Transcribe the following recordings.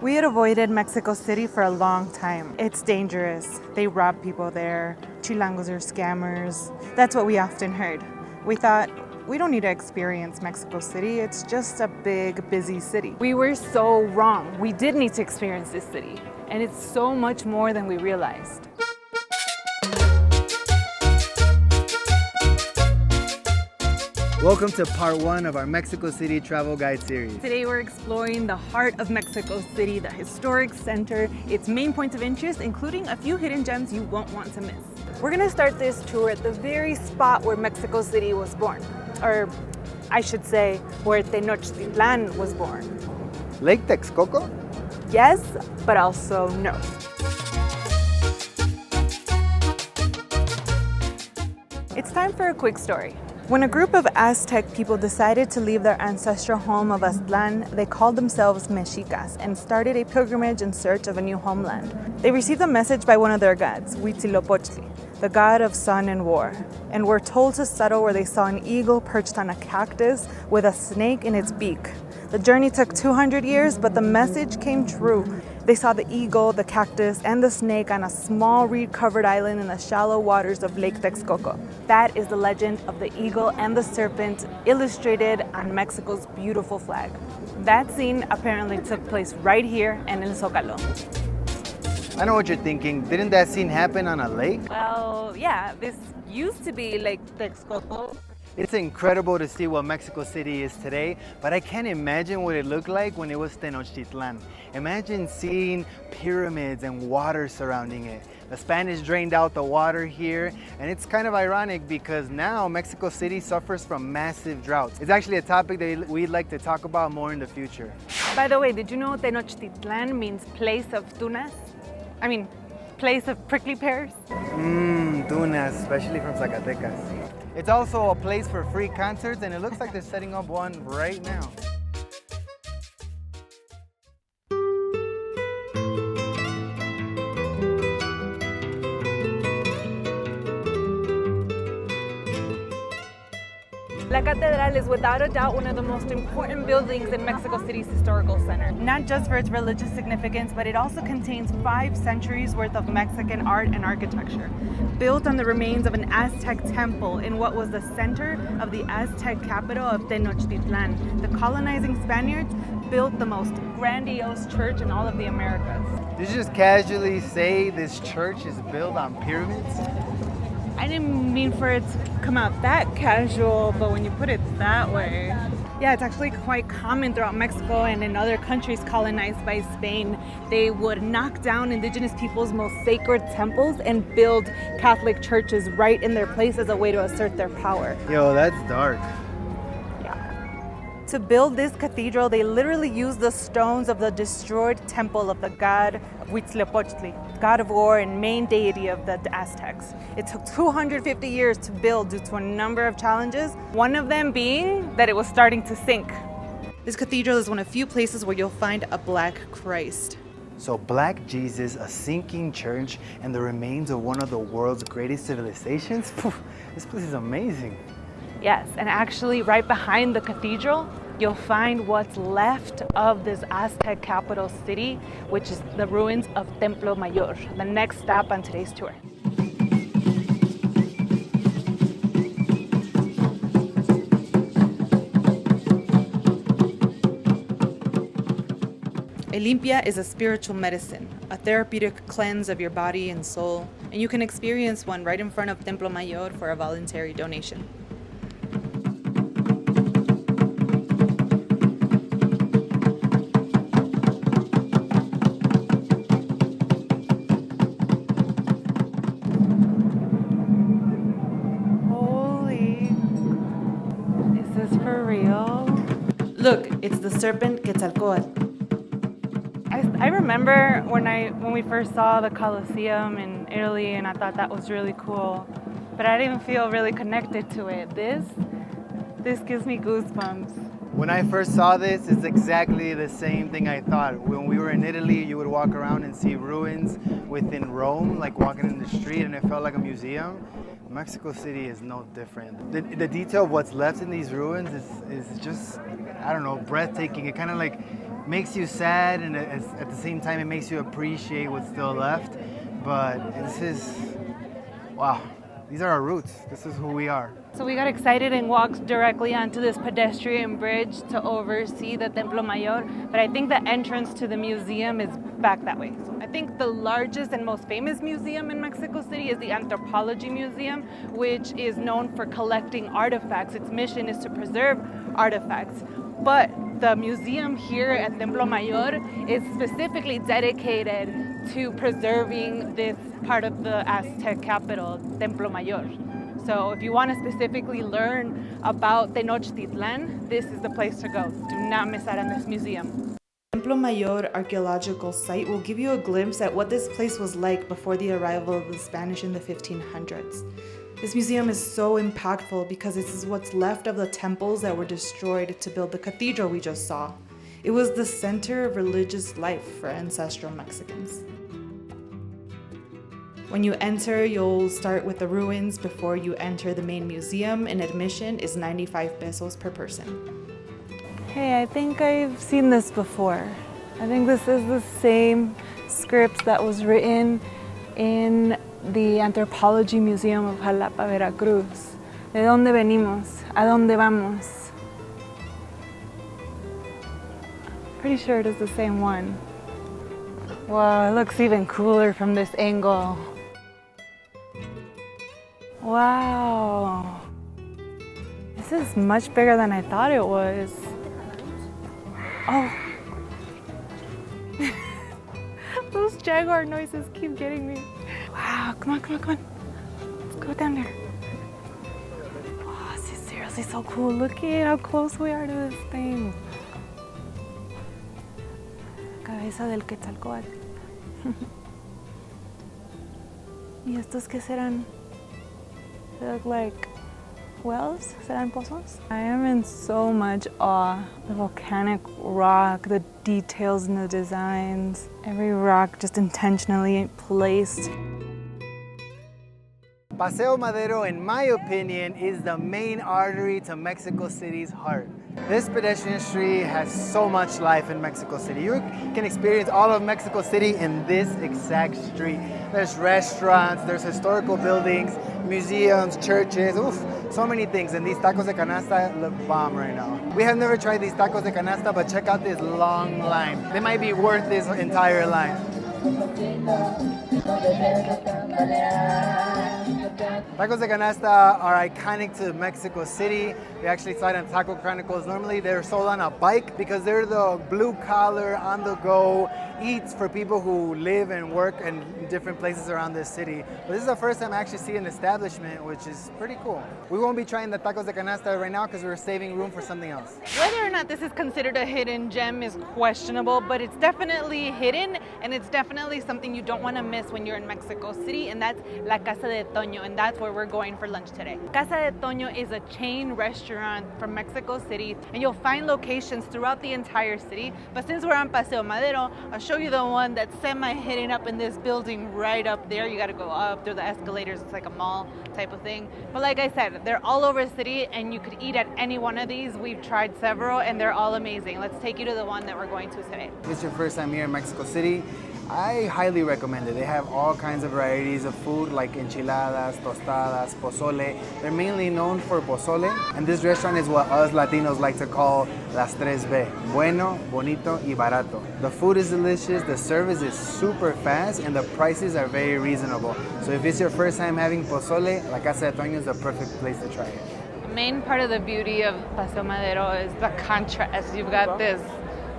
We had avoided Mexico City for a long time. It's dangerous. They rob people there. Chilangos are scammers. That's what we often heard. We thought, we don't need to experience Mexico City. It's just a big, busy city. We were so wrong. We did need to experience this city. And it's so much more than we realized. Welcome to part one of our Mexico City travel guide series. Today we're exploring the heart of Mexico City, the historic center, its main points of interest, including a few hidden gems you won't want to miss. We're gonna start this tour at the very spot where Mexico City was born. Or I should say, where Tenochtitlan was born. Lake Texcoco? Yes, but also no. It's time for a quick story. When a group of Aztec people decided to leave their ancestral home of Aztlan, they called themselves Mexicas and started a pilgrimage in search of a new homeland. They received a message by one of their gods, Huitzilopochtli, the god of sun and war, and were told to settle where they saw an eagle perched on a cactus with a snake in its beak. The journey took 200 years, but the message came true. They saw the eagle, the cactus, and the snake on a small reed-covered island in the shallow waters of Lake Texcoco. That is the legend of the eagle and the serpent illustrated on Mexico's beautiful flag. That scene apparently took place right here in El Zócalo. I know what you're thinking. Didn't that scene happen on a lake? Well, yeah, this used to be Lake Texcoco. It's incredible to see what Mexico City is today, but I can't imagine what it looked like when it was Tenochtitlan. Imagine seeing pyramids and water surrounding it. The Spanish drained out the water here, and it's kind of ironic because now Mexico City suffers from massive droughts. It's actually a topic that we'd like to talk about more in the future. By the way, did you know Tenochtitlan means place of tunas? I mean, place of prickly pears? Tunas, especially from Zacatecas. It's also a place for free concerts, and it looks like they're setting up one right now. La Catedral is without a doubt one of the most important buildings in Mexico City's historical center. Not just for its religious significance, but it also contains 5 centuries worth of Mexican art and architecture. Built on the remains of an Aztec temple in what was the center of the Aztec capital of Tenochtitlan, the colonizing Spaniards built the most grandiose church in all of the Americas. Did you just casually say this church is built on pyramids? I didn't mean for it to come out that casual, but when you put it that way. Yeah, it's actually quite common throughout Mexico and in other countries colonized by Spain. They would knock down indigenous people's most sacred temples and build Catholic churches right in their place as a way to assert their power. Yo, that's dark. To build this cathedral, they literally used the stones of the destroyed temple of the god Huitzilopochtli, god of war and main deity of the Aztecs. It took 250 years to build due to a number of challenges, one of them being that it was starting to sink. This cathedral is one of few places where you'll find a black Christ. So Black Jesus, a sinking church, and the remains of one of the world's greatest civilizations? This place is amazing. Yes, and actually right behind the cathedral, you'll find what's left of this Aztec capital city, which is the ruins of Templo Mayor, the next stop on today's tour. A limpia is a spiritual medicine, a therapeutic cleanse of your body and soul, and you can experience one right in front of Templo Mayor for a voluntary donation. Look, it's the serpent Quetzalcoatl. I remember when we first saw the Colosseum in Italy, and I thought that was really cool, but I didn't feel really connected to it. This gives me goosebumps. When I first saw this, it's exactly the same thing I thought. When we were in Italy, you would walk around and see ruins within Rome, like walking in the street, and it felt like a museum. Mexico City is no different. The detail of what's left in these ruins is just, I don't know, breathtaking. It kind of like makes you sad, and at the same time it makes you appreciate what's still left. But this is, wow, these are our roots. This is who we are. So we got excited and walked directly onto this pedestrian bridge to oversee the Templo Mayor, but I think the entrance to the museum is back that way. So I think the largest and most famous museum in Mexico City is the Anthropology Museum, which is known for collecting artifacts. Its mission is to preserve artifacts. But the museum here at Templo Mayor is specifically dedicated to preserving this part of the Aztec capital, Templo Mayor. So if you want to specifically learn about Tenochtitlan, this is the place to go. Do not miss out on this museum. Templo Mayor archaeological site will give you a glimpse at what this place was like before the arrival of the Spanish in the 1500s. This museum is so impactful because this is what's left of the temples that were destroyed to build the cathedral we just saw. It was the center of religious life for ancestral Mexicans. When you enter, you'll start with the ruins before you enter the main museum, and admission is 95 pesos per person. Hey, I think I've seen this before. I think this is the same script that was written in the Anthropology Museum of Jalapa, Veracruz. ¿De dónde venimos? ¿A dónde vamos? Pretty sure it is the same one. Wow, it looks even cooler from this angle. Wow. This is much bigger than I thought it was. Oh. Those jaguar noises keep getting me. Wow, come on, come on, come on. Let's go down there. Wow, this is seriously so cool. Look at how close we are to this thing. Cabeza del Quetzalcóatl. ¿Y estos qué serán? They look like wells? ¿Serán pozos? I am in so much awe. The volcanic rock, the details in the designs, every rock just intentionally placed. Paseo Madero, in my opinion, is the main artery to Mexico City's heart. This pedestrian street has so much life in Mexico City. You can experience all of Mexico City in this exact street. There's restaurants, there's historical buildings, museums, churches, oof, so many things. And these tacos de canasta look bomb right now. We have never tried these tacos de canasta, but check out this long line. They might be worth this entire line. Tacos de canasta are iconic to Mexico City. We actually saw it on Taco Chronicles. Normally they're sold on a bike because they're the blue collar, on the go eats for people who live and work in different places around this city. But this is the first time I actually see an establishment, which is pretty cool. We won't be trying the tacos de canasta right now because we're saving room for something else. Whether or not this is considered a hidden gem is questionable, but it's definitely hidden, and it's definitely something you don't want to miss when you're in Mexico City, and that's La Casa de Toño, and that's where we're going for lunch today. Casa de Toño is a chain restaurant from Mexico City, and you'll find locations throughout the entire city, but since we're on Paseo Madero, I'll show you the one that's semi-hidden up in this building right up there. You got to go up through the escalators. It's like a mall type of thing. But like I said, they're all over the city, and you could eat at any one of these. We've tried several, and they're all amazing. Let's take you to the one that we're going to today. If it's your first time here in Mexico City, I highly recommend it. They have all kinds of varieties of food like enchiladas, tostadas, pozole. They're mainly known for pozole, and this restaurant is what us Latinos like to call las 3B. Bueno, bonito, y barato. The food is delicious, the service is super fast, and the prices are very reasonable. So if it's your first time having pozole, La Casa de Toño is the perfect place to try it. The main part of the beauty of Paseo Madero is the contrast. You've got this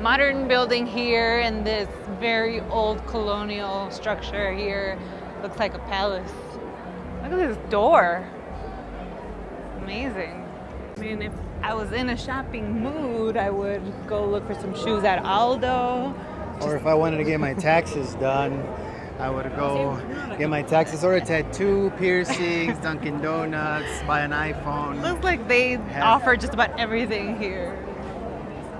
modern building here and this very old colonial structure here. Looks like a palace. Look at this door. Amazing. I mean, if I was in a shopping mood, I would go look for some shoes at Aldo. Or if I wanted to get my taxes done, I would go get my taxes or a tattoo, piercings, Dunkin' Donuts, buy an iPhone. Looks like they offer just about everything here.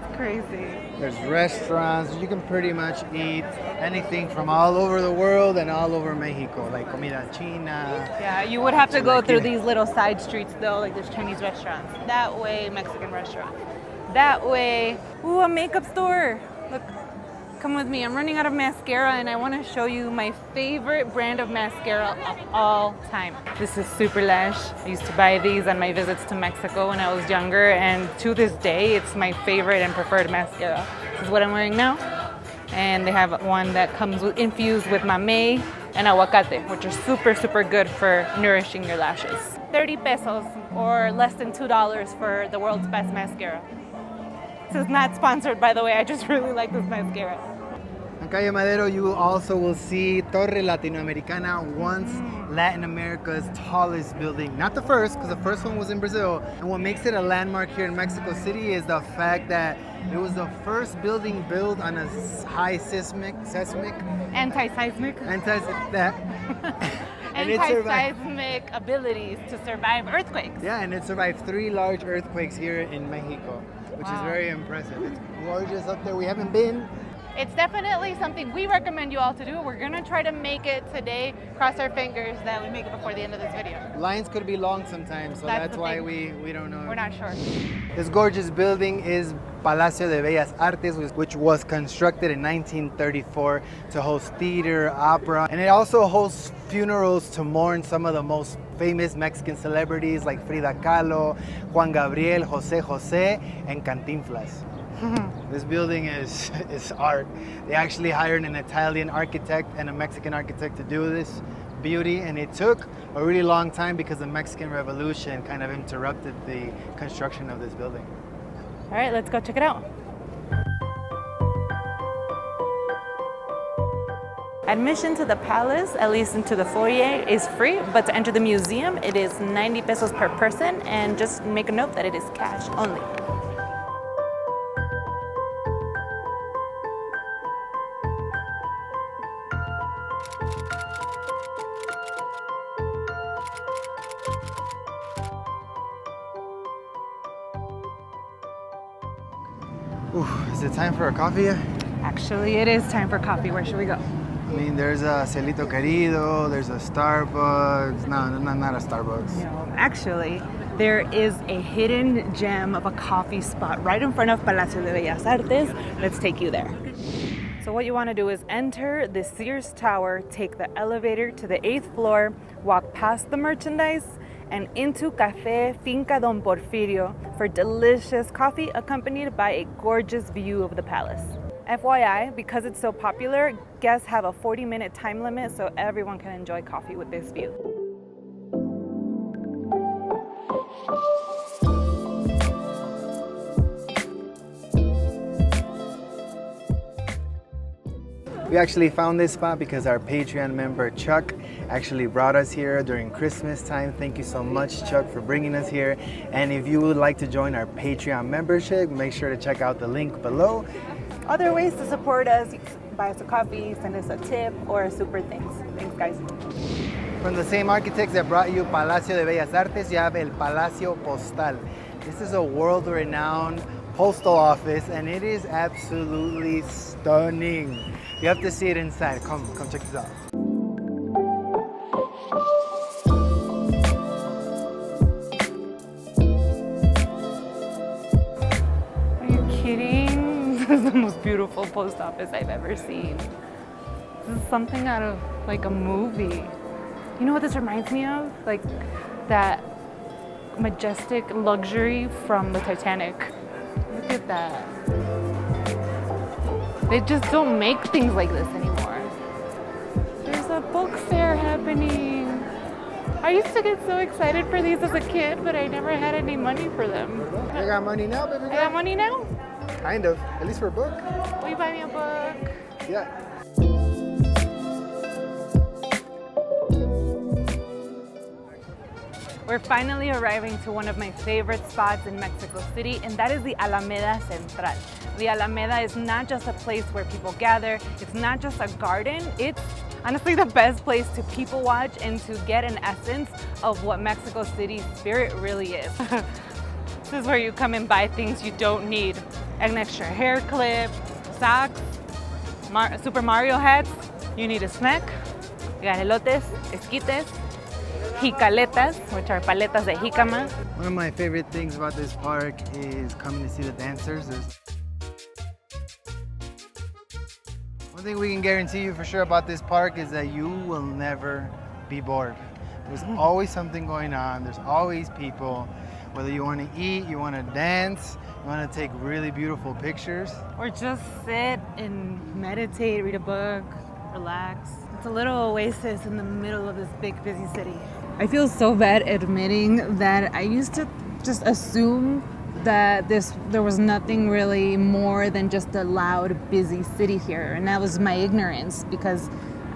It's crazy. There's restaurants. You can pretty much eat anything from all over the world and all over Mexico, like comida china. Yeah, you would have to go through these little side streets though, like there's Chinese restaurants. That way, Mexican restaurants. That way, ooh, a makeup store. Look, come with me. I'm running out of mascara and I want to show you my favorite brand of mascara of all time. This is Super Lash. I used to buy these on my visits to Mexico when I was younger, and to this day, it's my favorite and preferred mascara. This is what I'm wearing now. And they have one that comes infused with mamey and aguacate, which are super, super good for nourishing your lashes. 30 pesos or less than $2 for the world's best mascara. This is not sponsored, by the way. I just really like this mascara. On Calle Madero, you also will see Torre Latinoamericana, once Latin America's tallest building. Not the first, because the first one was in Brazil. And what makes it a landmark here in Mexico City is the fact that it was the first building built on a high seismic, Anti-seismic. And it survived. Anti-seismic abilities to survive earthquakes. Yeah, and it survived 3 large earthquakes here in Mexico, which is very impressive. It's gorgeous up there. We haven't been. It's definitely something we recommend you all to do. We're gonna try to make it today. Cross our fingers that we make it before the end of this video. Lines could be long sometimes, so that's why we don't know. We're not sure. This gorgeous building is Palacio de Bellas Artes, which was constructed in 1934 to host theater, opera, and it also hosts funerals to mourn some of the most famous Mexican celebrities like Frida Kahlo, Juan Gabriel, José José, and Cantinflas. This building is art. They actually hired an Italian architect and a Mexican architect to do this beauty, and it took a really long time because the Mexican Revolution kind of interrupted the construction of this building. All right, let's go check it out. Admission to the palace, at least into the foyer, is free, but to enter the museum, it is 90 pesos per person, and just make a note that it is cash only. Ooh, is it time for a coffee yet? Actually, it is time for coffee. Where should we go? I mean, there's a Cielito Querido, there's a Starbucks. No, not a Starbucks. No, actually, there is a hidden gem of a coffee spot right in front of Palacio de Bellas Artes. Let's take you there. So what you want to do is enter the Sears Tower, take the elevator to the 8th floor, walk past the merchandise, and into Café Finca Don Porfirio for delicious coffee accompanied by a gorgeous view of the palace. FYI, because it's so popular, guests have a 40-minute time limit so everyone can enjoy coffee with this view. We actually found this spot because our Patreon member Chuck actually brought us here during Christmas time. Thank you so much, Chuck, for bringing us here. And if you would like to join our Patreon membership, make sure to check out the link below. Other ways to support us, you can buy us a coffee, send us a tip, or super thanks. Thanks, guys. From the same architects that brought you Palacio de Bellas Artes, you have El Palacio Postal. This is a world-renowned postal office, and it is absolutely stunning. You have to see it inside. Come check this out. Are you kidding? This is the most beautiful post office I've ever seen. This is something out of like a movie. You know what this reminds me of? Like that majestic luxury from the Titanic. Look at that. They just don't make things like this anymore. There's a book fair happening. I used to get so excited for these as a kid, but I never had any money for them. You got money now, baby girl? I got money now? Kind of, at least for a book. Will you buy me a book? Yeah. We're finally arriving to one of my favorite spots in Mexico City, and that is the Alameda Central. The Alameda is not just a place where people gather, it's not just a garden, it's honestly the best place to people watch and to get an essence of what Mexico City's spirit really is. This is where you come and buy things you don't need. An extra hair clip, socks, Super Mario hats, you need a snack, you got elotes, esquites, jicaletas, which are paletas de jicama. One of my favorite things about this park is coming to see the dancers. thing we can guarantee you for sure about this park is that you will never be bored. There's always something going on. There's always people. Whether you want to eat, you want to dance, you want to take really beautiful pictures. Or just sit and meditate, read a book, relax. It's a little oasis in the middle of this big, busy city. I feel so bad admitting that I used to just assume that there was nothing really more than just a loud, busy city here. And that was my ignorance because,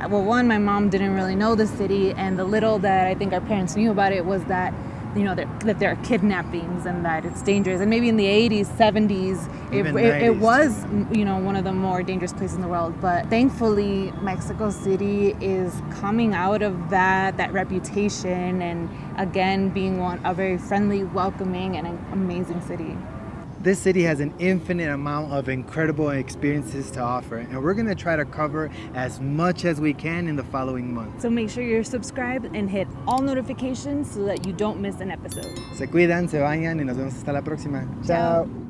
well, one, my mom didn't really know the city, and the little that I think our parents knew about it was that, you know, that there are kidnappings and that it's dangerous. And maybe in the 80s, 70s, it was, you know, one of the more dangerous places in the world. But thankfully, Mexico City is coming out of that reputation and again being a very friendly, welcoming, and an amazing city. This city has an infinite amount of incredible experiences to offer, and we're going to try to cover as much as we can in the following months. So make sure you're subscribed and hit all notifications so that you don't miss an episode. Se cuidan, se bañan y nos vemos hasta la próxima. Chao.